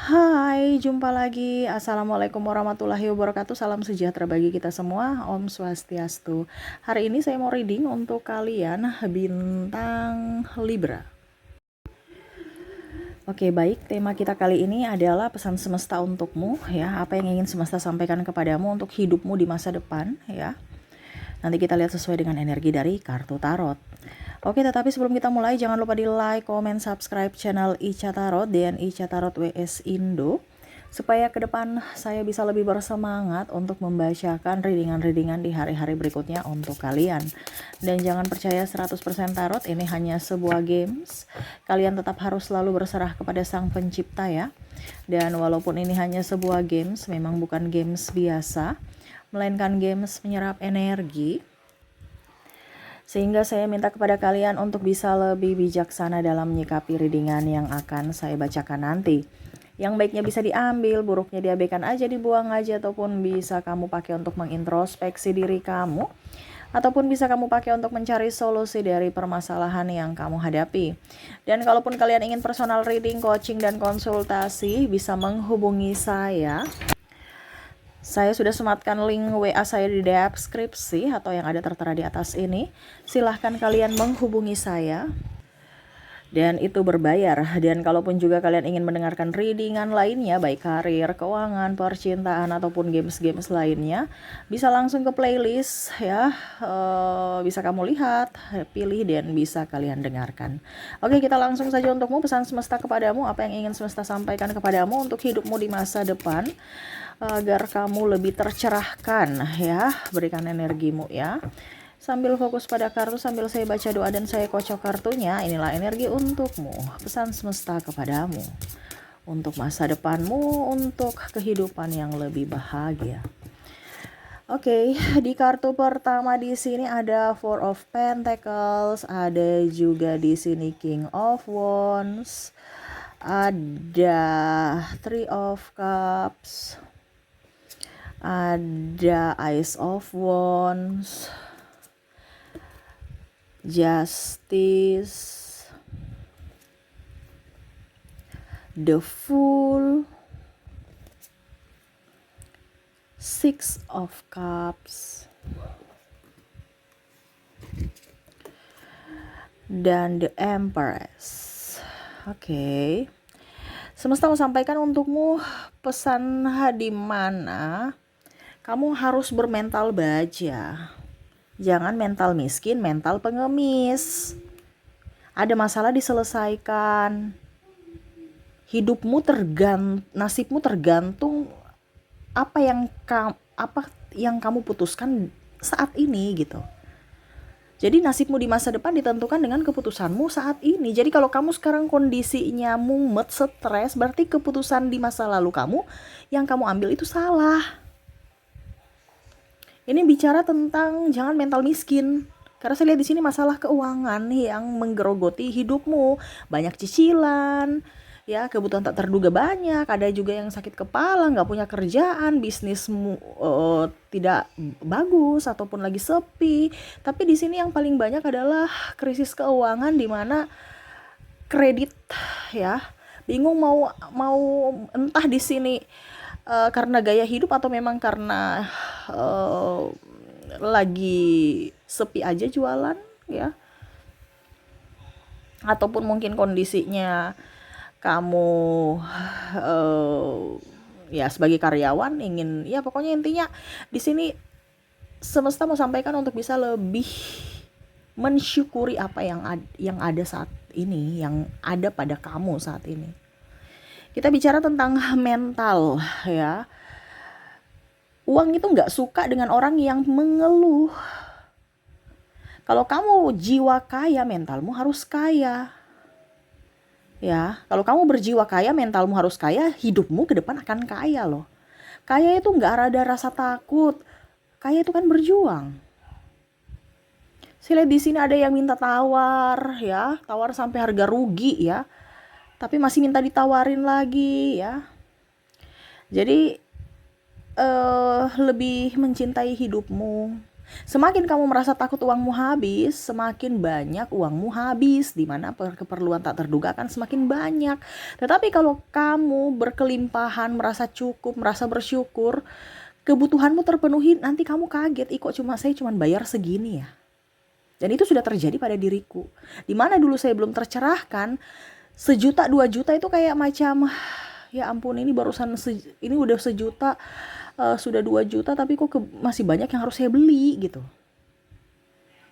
Hai, jumpa lagi. Assalamualaikum warahmatullahi wabarakatuh. Salam sejahtera bagi kita semua. Om Swastiastu. Hari ini saya mau reading untuk kalian bintang Libra. Oke, baik. Tema kita kali ini adalah pesan semesta untukmu, ya. Apa yang ingin semesta sampaikan kepadamu untuk hidupmu di masa depan, ya. Nanti kita lihat sesuai dengan energi dari kartu tarot. Oke, tetapi sebelum kita mulai, jangan lupa di like, comment, subscribe channel Ica Tarot, DNI Ica Tarot WS Indo, supaya ke depan saya bisa lebih bersemangat untuk membacakan readingan-readingan di hari-hari berikutnya untuk kalian. Dan jangan percaya 100% tarot, ini hanya sebuah games. Kalian tetap harus selalu berserah kepada Sang Pencipta, ya. Dan walaupun ini hanya sebuah games, memang bukan games biasa, melainkan games menyerap energi. Sehingga saya minta kepada kalian untuk bisa lebih bijaksana dalam menyikapi readingan yang akan saya bacakan nanti. Yang baiknya bisa diambil, buruknya diabaikan aja, dibuang aja, ataupun bisa kamu pakai untuk mengintrospeksi diri kamu, ataupun bisa kamu pakai untuk mencari solusi dari permasalahan yang kamu hadapi. Dan kalaupun kalian ingin personal reading, coaching, dan konsultasi, bisa menghubungi saya. Saya sudah sematkan link WA saya di deskripsi atau yang ada tertera di atas ini. Silahkan kalian menghubungi saya. Dan itu berbayar. Dan kalaupun juga kalian ingin mendengarkan readingan lainnya, baik karir, keuangan, percintaan, ataupun games-games lainnya, bisa langsung ke playlist, ya. Bisa kamu lihat, pilih, dan bisa kalian dengarkan. Oke, kita langsung saja untukmu. Pesan semesta kepadamu, apa yang ingin semesta sampaikan kepadamu untuk hidupmu di masa depan, agar kamu lebih tercerahkan, ya. Berikan energimu, ya. Sambil fokus pada kartu, sambil saya baca doa dan saya kocok kartunya, inilah energi untukmu, pesan semesta kepadamu, untuk masa depanmu, untuk kehidupan yang lebih bahagia. Oke, di kartu pertama di sini ada Four of Pentacles, ada juga di sini King of Wands, ada Three of Cups, ada Ace of Wands, Justice, the Fool, Six of Cups, dan the Empress. Oke. Semesta mau sampaikan untukmu pesan di mana kamu harus bermental baja. Jangan mental miskin, mental pengemis. Ada masalah diselesaikan. Nasibmu tergantung apa yang kamu putuskan saat ini, gitu. Jadi nasibmu di masa depan ditentukan dengan keputusanmu saat ini. Jadi kalau kamu sekarang kondisinya mumet, stres, berarti keputusan di masa lalu kamu yang kamu ambil itu salah. Ini bicara tentang jangan mental miskin. Karena saya lihat di sini masalah keuangan yang menggerogoti hidupmu, banyak cicilan, ya, kebutuhan tak terduga banyak. Ada juga yang sakit kepala, nggak punya kerjaan, bisnismu tidak bagus ataupun lagi sepi. Tapi di sini yang paling banyak adalah krisis keuangan, di mana kredit, ya, bingung mau entah di sini karena gaya hidup atau memang karena lagi sepi aja jualan, ya, ataupun mungkin kondisinya kamu ya sebagai karyawan ingin, ya, pokoknya intinya di sini semesta mau sampaikan untuk bisa lebih mensyukuri apa yang ada saat ini, yang ada pada kamu saat ini. Kita bicara tentang mental, ya. Uang itu nggak suka dengan orang yang mengeluh. Kalau kamu jiwa kaya, mentalmu harus kaya. Ya, kalau kamu berjiwa kaya, mentalmu harus kaya, hidupmu ke depan akan kaya loh. Kaya itu nggak ada rasa takut. Kaya itu kan berjuang. Saya lihat di sini ada yang minta tawar, ya, tawar sampai harga rugi, ya. Tapi masih minta ditawarin lagi, ya. Jadi lebih mencintai hidupmu, Semakin kamu merasa takut uangmu habis, semakin banyak uangmu habis, di mana keperluan tak terduga akan semakin banyak. Tetapi kalau kamu berkelimpahan, merasa cukup, merasa bersyukur, kebutuhanmu terpenuhi, nanti kamu kaget, kok saya cuma bayar segini ya. Dan itu sudah terjadi pada diriku. Di mana dulu saya belum tercerahkan, 1 juta 2 juta itu kayak macam, ya ampun, ini barusan ini udah 1 juta, sudah 2 juta, tapi kok masih banyak yang harus saya beli gitu.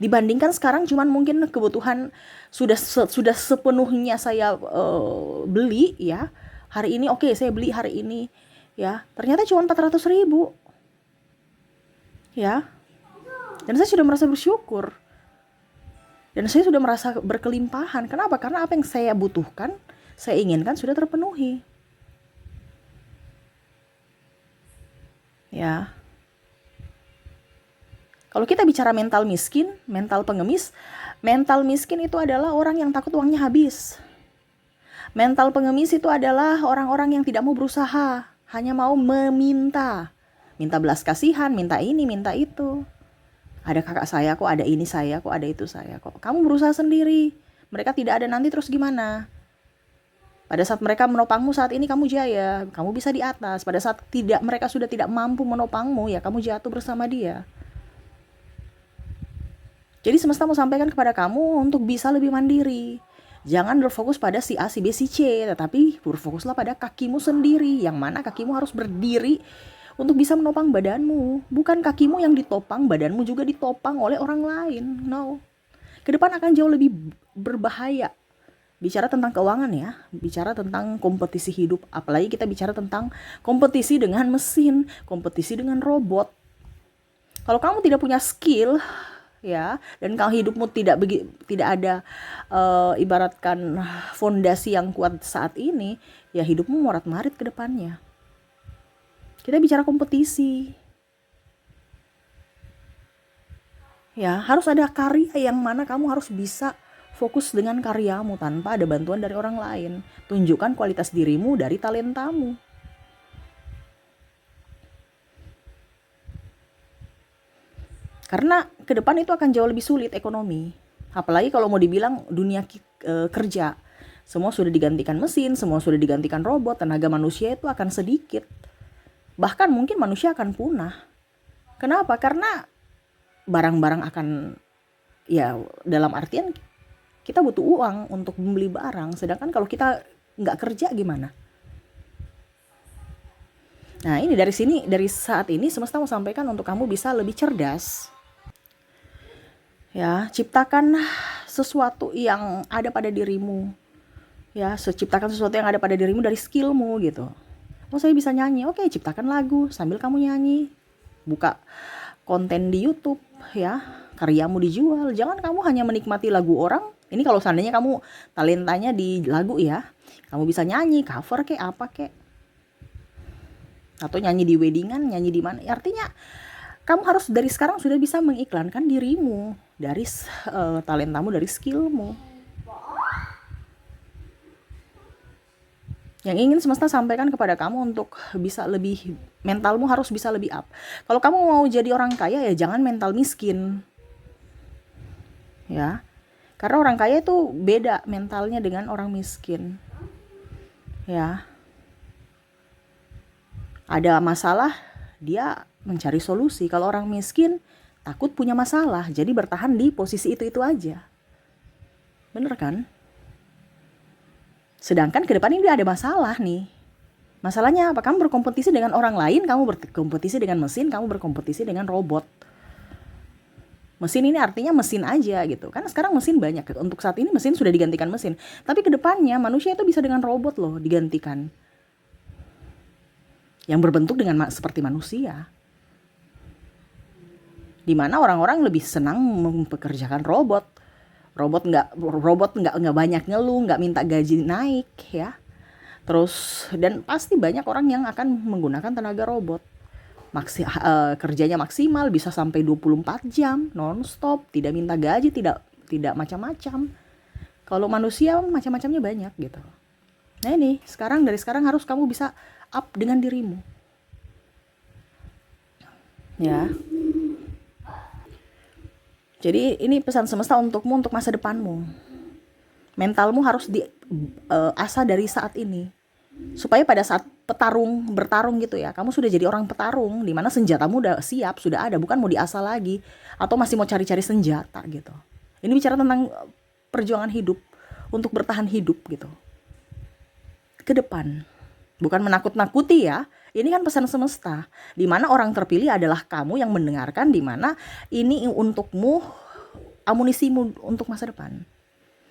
Dibandingkan sekarang cuman mungkin kebutuhan sudah sepenuhnya saya beli ya. Hari ini oke, saya beli hari ini ya. Ternyata cuma 400.000. Ya. Dan saya sudah merasa bersyukur. Dan saya sudah merasa berkelimpahan. Kenapa? Karena apa yang saya butuhkan, saya inginkan sudah terpenuhi. Ya. Kalau kita bicara mental miskin, mental pengemis, mental miskin itu adalah orang yang takut uangnya habis. Mental pengemis itu adalah orang-orang yang tidak mau berusaha, hanya mau meminta. Minta belas kasihan, minta ini, minta itu. Ada kakak saya kok, ada ini saya kok, ada itu saya kok. Kamu berusaha sendiri. Mereka tidak ada, nanti terus gimana? Pada saat mereka menopangmu saat ini kamu jaya, kamu bisa di atas. Pada saat mereka sudah tidak mampu menopangmu, ya kamu jatuh bersama dia. Jadi semesta mau sampaikan kepada kamu untuk bisa lebih mandiri. Jangan berfokus pada si A, si B, si C, tetapi berfokuslah pada kakimu sendiri. Yang mana kakimu harus berdiri untuk bisa menopang badanmu. Bukan kakimu yang ditopang, badanmu juga ditopang oleh orang lain. No. Kedepan akan jauh lebih berbahaya. Bicara tentang keuangan ya, bicara tentang kompetisi hidup. Apalagi kita bicara tentang kompetisi dengan mesin, kompetisi dengan robot. Kalau kamu tidak punya skill, ya, dan kalau hidupmu tidak ada ibaratkan fondasi yang kuat saat ini, ya hidupmu morat-marit ke depannya. Kita bicara kompetisi. Ya, harus ada karya yang mana kamu harus bisa fokus dengan karyamu tanpa ada bantuan dari orang lain. Tunjukkan kualitas dirimu dari talentamu. Karena ke depan itu akan jauh lebih sulit ekonomi. Apalagi kalau mau dibilang dunia kerja. Semua sudah digantikan mesin, semua sudah digantikan robot, tenaga manusia itu akan sedikit. Bahkan mungkin manusia akan punah. Kenapa? Karena barang-barang akan, ya dalam artian kita butuh uang untuk membeli barang. Sedangkan kalau kita nggak kerja gimana? Nah ini dari saat ini semesta mau sampaikan untuk kamu bisa lebih cerdas. Ya, ciptakan sesuatu yang ada pada dirimu. Ya, ciptakan sesuatu yang ada pada dirimu dari skillmu gitu. Oh saya bisa nyanyi, oke ciptakan lagu sambil kamu nyanyi. Buka konten di YouTube ya, karyamu dijual. Jangan kamu hanya menikmati lagu orang. Ini kalau seandainya kamu talentanya di lagu ya, kamu bisa nyanyi, cover kek apa kek, atau nyanyi di weddingan, nyanyi di mana. Artinya kamu harus dari sekarang sudah bisa mengiklankan dirimu dari talentamu, dari skillmu. Yang ingin semesta sampaikan kepada kamu untuk bisa lebih, mentalmu harus bisa lebih up. Kalau kamu mau jadi orang kaya ya jangan mental miskin. Ya. Karena orang kaya itu beda mentalnya dengan orang miskin. Ya. Ada masalah, dia mencari solusi. Kalau orang miskin takut punya masalah, jadi bertahan di posisi itu aja. Bener kan? Sedangkan ke depan ini ada masalah nih. Masalahnya apa? Kamu berkompetisi dengan orang lain, kamu berkompetisi dengan mesin, kamu berkompetisi dengan robot. Mesin ini artinya mesin aja gitu. Kan sekarang mesin banyak. Untuk saat ini mesin sudah digantikan mesin. Tapi ke depannya manusia itu bisa dengan robot loh digantikan. Yang berbentuk dengan seperti manusia. Dimana orang-orang lebih senang mempekerjakan robot. Robot nggak banyak ngeluh, nggak minta gaji naik ya. Terus dan pasti banyak orang yang akan menggunakan tenaga robot. Kerjanya maksimal bisa sampai 24 jam non-stop, tidak minta gaji, tidak macam-macam. Kalau manusia macam-macamnya banyak gitu. Nah ini dari sekarang harus kamu bisa up dengan dirimu. Ya. Jadi ini pesan semesta untukmu, untuk masa depanmu. Mentalmu harus diasah dari saat ini, supaya pada saat bertarung gitu ya, kamu sudah jadi orang petarung, dimana senjatamu udah siap, sudah ada, bukan mau diasah lagi atau masih mau cari-cari senjata gitu. Ini bicara tentang perjuangan hidup, untuk bertahan hidup gitu ke depan, bukan menakut-nakuti ya. Ini kan pesan semesta, dimana orang terpilih adalah kamu yang mendengarkan, dimana ini untukmu, amunisimu untuk masa depan.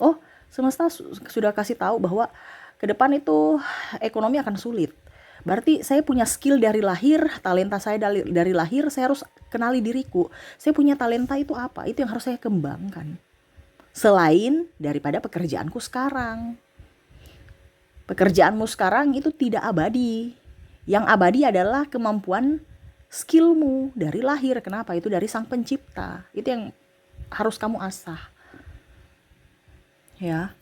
Oh, semesta sudah kasih tahu bahwa ke depan itu ekonomi akan sulit. Berarti saya punya skill dari lahir, talenta saya dari lahir, saya harus kenali diriku. Saya punya talenta itu apa? Itu yang harus saya kembangkan. Selain daripada pekerjaanku sekarang. Pekerjaanmu sekarang itu tidak abadi. Yang abadi adalah kemampuan skillmu dari lahir. Kenapa? Itu dari Sang Pencipta. Itu yang harus kamu asah. Ya.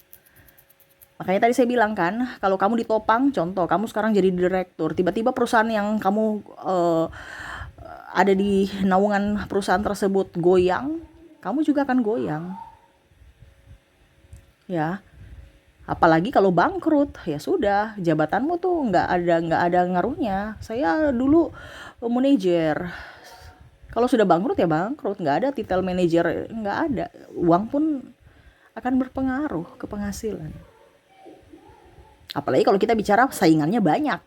Makanya tadi saya bilang kan, kalau kamu ditopang, contoh kamu sekarang jadi direktur, tiba-tiba perusahaan yang kamu ada di naungan perusahaan tersebut goyang, kamu juga akan goyang. Ya. Apalagi kalau bangkrut, ya sudah, jabatanmu tuh nggak ada ngaruhnya. Saya dulu manajer, kalau sudah bangkrut ya bangkrut, nggak ada titel manajer, nggak ada. Uang pun akan berpengaruh ke penghasilan. Apalagi kalau kita bicara saingannya banyak,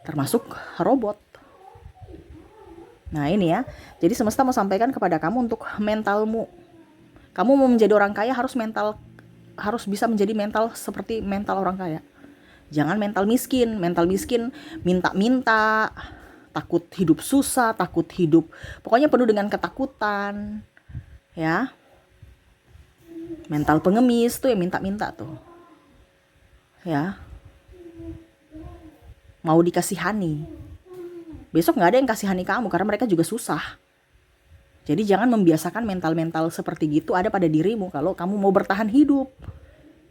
termasuk robot. Nah ini ya, jadi semesta mau sampaikan kepada kamu untuk mentalmu. Kamu mau menjadi orang kaya harus bisa menjadi mental seperti mental orang kaya. Jangan mental miskin minta-minta, takut hidup susah, takut hidup, pokoknya penuh dengan ketakutan, ya. Mental pengemis tuh yang minta-minta tuh, ya. Mau dikasihani, besok nggak ada yang kasihani kamu karena mereka juga susah. Jadi jangan membiasakan mental-mental seperti gitu ada pada dirimu kalau kamu mau bertahan hidup.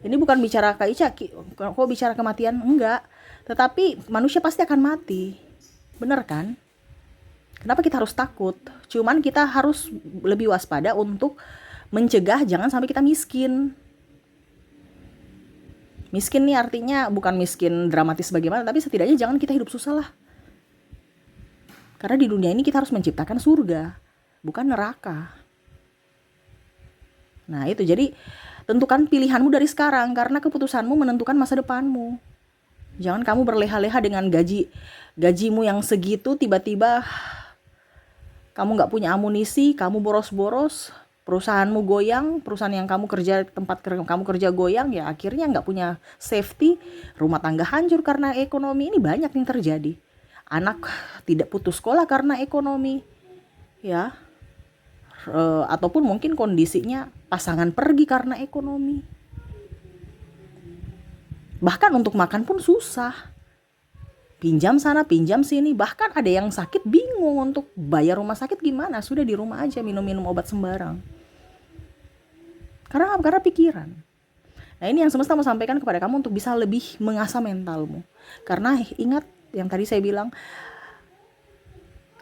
Ini bukan bicara Kak Ica, kok bicara kematian? Enggak. Tetapi manusia pasti akan mati. Bener kan? Kenapa kita harus takut? Cuman kita harus lebih waspada untuk mencegah jangan sampai kita miskin. Miskin nih artinya bukan miskin dramatis bagaimana, tapi setidaknya jangan kita hidup susah lah. Karena di dunia ini kita harus menciptakan surga, bukan neraka. Nah itu, jadi tentukan pilihanmu dari sekarang, karena keputusanmu menentukan masa depanmu. Jangan kamu berleha-leha dengan gajimu yang segitu, tiba-tiba kamu gak punya amunisi, kamu boros-boros, perusahaanmu goyang, perusahaan yang kamu kerja, tempat kamu kerja goyang, ya akhirnya gak punya safety, rumah tangga hancur karena ekonomi. Ini banyak yang terjadi. Anak tidak putus sekolah karena ekonomi, ya. Ataupun mungkin kondisinya pasangan pergi karena ekonomi. Bahkan untuk makan pun susah, pinjam sana pinjam sini, bahkan ada yang sakit bingung untuk bayar rumah sakit gimana, sudah di rumah aja minum obat sembarang. Karena pikiran. Nah ini yang semesta mau sampaikan kepada kamu untuk bisa lebih mengasah mentalmu. Karena ingat yang tadi saya bilang,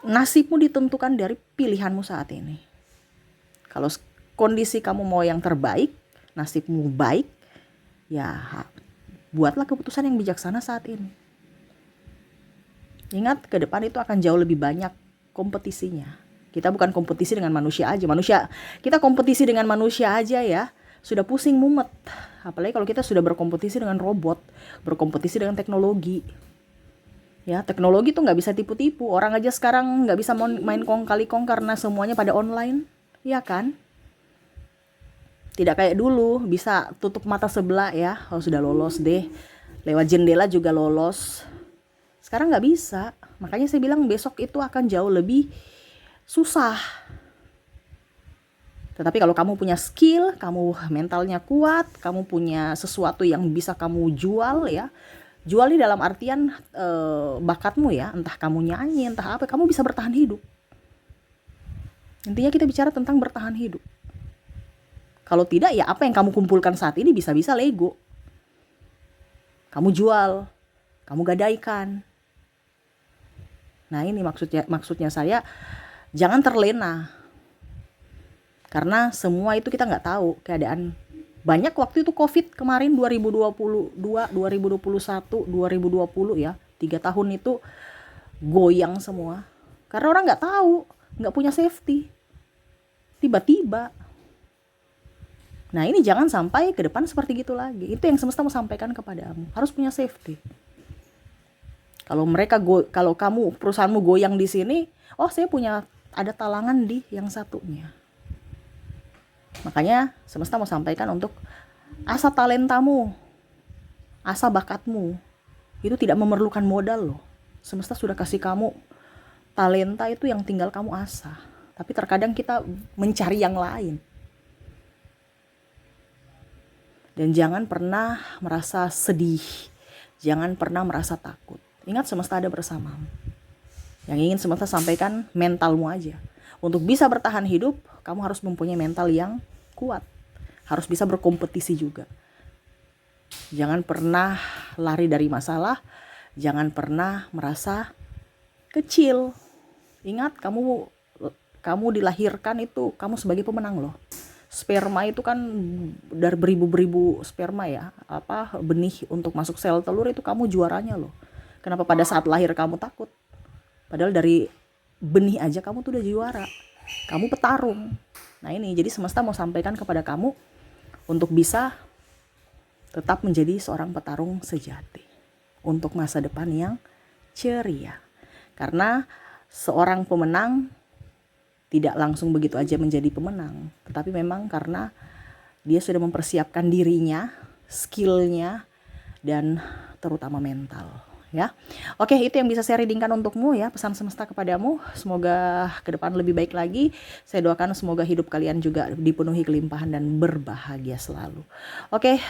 nasibmu ditentukan dari pilihanmu saat ini. Kalau kondisi kamu mau yang terbaik, nasibmu baik, ya buatlah keputusan yang bijaksana saat ini. Ingat, ke depan itu akan jauh lebih banyak kompetisinya. Kita bukan kompetisi dengan manusia aja. Kita kompetisi dengan manusia aja ya, sudah pusing mumet. Apalagi kalau kita sudah berkompetisi dengan robot, berkompetisi dengan teknologi. Ya, teknologi tuh nggak bisa tipu-tipu. Orang aja sekarang nggak bisa main kong kali kong karena semuanya pada online. Iya kan? Tidak kayak dulu bisa tutup mata sebelah ya, oh sudah lolos deh, lewat jendela juga lolos. Sekarang nggak bisa. Makanya saya bilang besok itu akan jauh lebih susah. Tetapi kalau kamu punya skill, kamu mentalnya kuat, kamu punya sesuatu yang bisa kamu jual ya, jual di dalam artian bakatmu ya, entah kamu nyanyi, entah apa, kamu bisa bertahan hidup. Intinya kita bicara tentang bertahan hidup. Kalau tidak ya apa yang kamu kumpulkan saat ini bisa-bisa Lego. Kamu jual, kamu gadaikan. Nah ini maksudnya saya, jangan terlena. Karena semua itu kita nggak tahu keadaan. Banyak waktu itu COVID kemarin 2022, 2021, 2020 ya. 3 tahun itu goyang semua. Karena orang nggak tahu, nggak punya safety. Tiba-tiba. Nah ini jangan sampai ke depan seperti gitu lagi. Itu yang semesta mau sampaikan kepadamu. Harus punya safety. Kalau kamu perusahaanmu goyang di sini, oh saya punya ada talangan di yang satunya. Makanya semesta mau sampaikan untuk asa talentamu, asa bakatmu, itu tidak memerlukan modal loh. Semesta sudah kasih kamu talenta itu yang tinggal kamu asah. Tapi terkadang kita mencari yang lain. Dan jangan pernah merasa sedih, jangan pernah merasa takut. Ingat semesta ada bersamamu. Yang ingin semesta sampaikan mentalmu aja. Untuk bisa bertahan hidup, kamu harus mempunyai mental yang kuat. Harus bisa berkompetisi juga. Jangan pernah lari dari masalah. Jangan pernah merasa kecil. Ingat, kamu dilahirkan itu, kamu sebagai pemenang loh. Sperma itu kan dari beribu-beribu sperma ya. Benih untuk masuk sel telur itu kamu juaranya loh. Kenapa pada saat lahir kamu takut? Padahal dari benih aja kamu tuh udah juara. Kamu petarung. Nah ini, jadi semesta mau sampaikan kepada kamu untuk bisa tetap menjadi seorang petarung sejati. Untuk masa depan yang ceria. Karena seorang pemenang tidak langsung begitu aja menjadi pemenang. Tetapi memang karena dia sudah mempersiapkan dirinya, skillnya, dan terutama mental. Ya, oke, itu yang bisa saya readingkan untukmu ya, pesan semesta kepadamu. Semoga ke depan lebih baik lagi. Saya doakan semoga hidup kalian juga dipenuhi kelimpahan dan berbahagia selalu. Oke,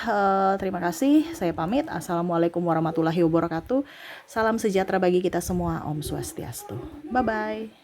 terima kasih. Saya pamit. Assalamualaikum warahmatullahi wabarakatuh. Salam sejahtera bagi kita semua. Om Swastiastu. Bye bye.